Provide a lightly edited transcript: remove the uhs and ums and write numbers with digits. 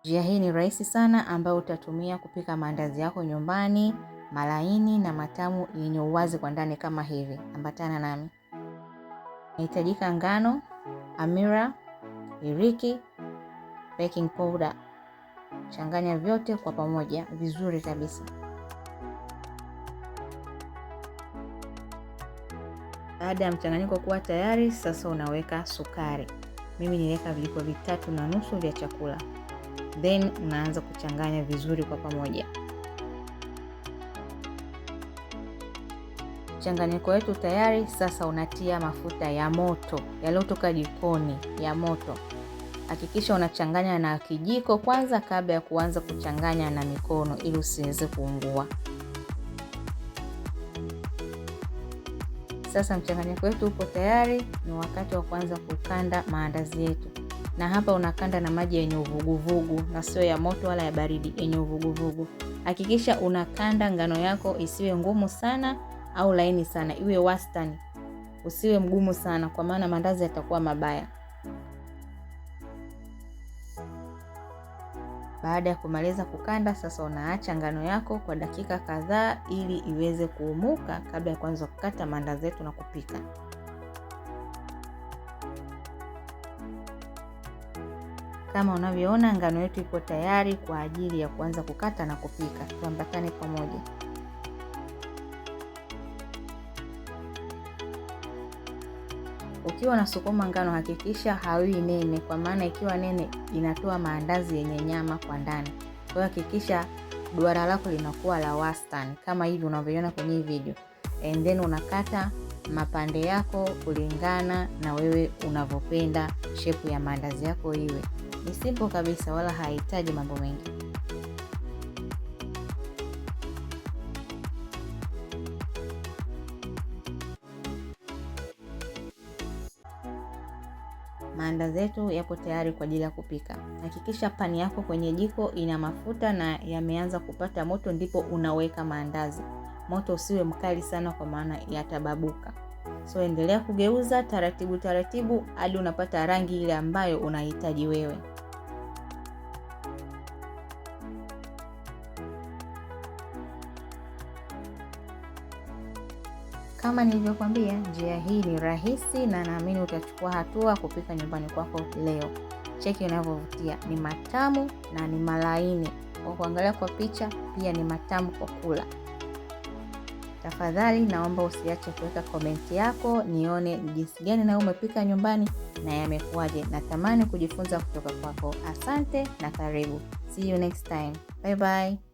Njia hii ni rahisi sana ambayo utatumia kupika maandazi yako nyumbani, malaini na matamu yenye uwazi kwa ndani kama hivi. Ambatana nami. Inahitajika ngano, hamira, iriki, baking powder. Changanya vyote kwa pamoja vizuri kabisa. Baada ya mchanganyiko kuwa tayari, sasa unaweka sukari. Mimi niliweka vijiko 3.5 vya chakula. Then unaanza kuchanganya vizuri kwa pamoja. Mchanganyiko wetu tayari, sasa unatia mafuta ya moto yaliyotoka jikoni ya moto. Hakikisha unachanganya na kijiko kwanza kabla ya kuanza kuchanganya na mikono ili usiweze kuungua. Sasa mchanganyiko wetu upo tayari, ni wakati wa kuanza kukanda maandazi yetu. Na hapa unakanda na maji yenye uvuguvugu na sio ya moto wala ya baridi, yenye uvuguvugu. Hakikisha unakanda ngano yako isiwe ngumu sana au laini sana, iwe wastani. Usiwe mgumu sana kwa maana maandazi yatakuwa mabaya. Baada ya kumaliza kukanda, sasa unaacha ngano yako kwa dakika kadhaa ili iweze kuumuka kabla ya kuanza kukata maandazi yetu na kupika. Kama unavyoona ngano yetu iko tayari kwa ajili ya kuanza kukata na kupika. Tuambatane pamoja. Ukiwa unasukuma ngano hakikisha haiwi nene, kwa maana ikiwa nene inatoa maandazi yenye nyama kwa ndani. Kwa hiyo hakikisha duara lako linakuwa la wastani kama hivi unavyoona kwenye video. And then unakata mapande yako kulingana na wewe unavyopenda shape ya maandazi yako iwe. Ni simple kabisa wala haihitaji mambo mengi. Maandazi yetu yapo tayari kwa ajili ya kupika. Hakikisha pani yako kwenye jiko ina mafuta na yameanza kupata moto, ndipo unaweka maandazi. Moto usiwe mkali sana kwa maana yatababuka. So endelea kugeuza taratibu taratibu hadi unapata rangi ile ambayo unahitaji wewe. Kama nilivyokuambia, njia hii ni rahisi na naamini utachukua hatua kupika nyumbani kwako leo. Cheki unavyovutia, ni matamu na ni malaini. Kwa kuangalia kwa picha pia ni matamu kwa kula. Tafadhali naomba usiache kuweka komenti yako nione jinsi gani na umepika nyumbani na yamekuaje. Natamani kujifunza kutoka kwako. Asante na karibu. See you next time. Bye bye.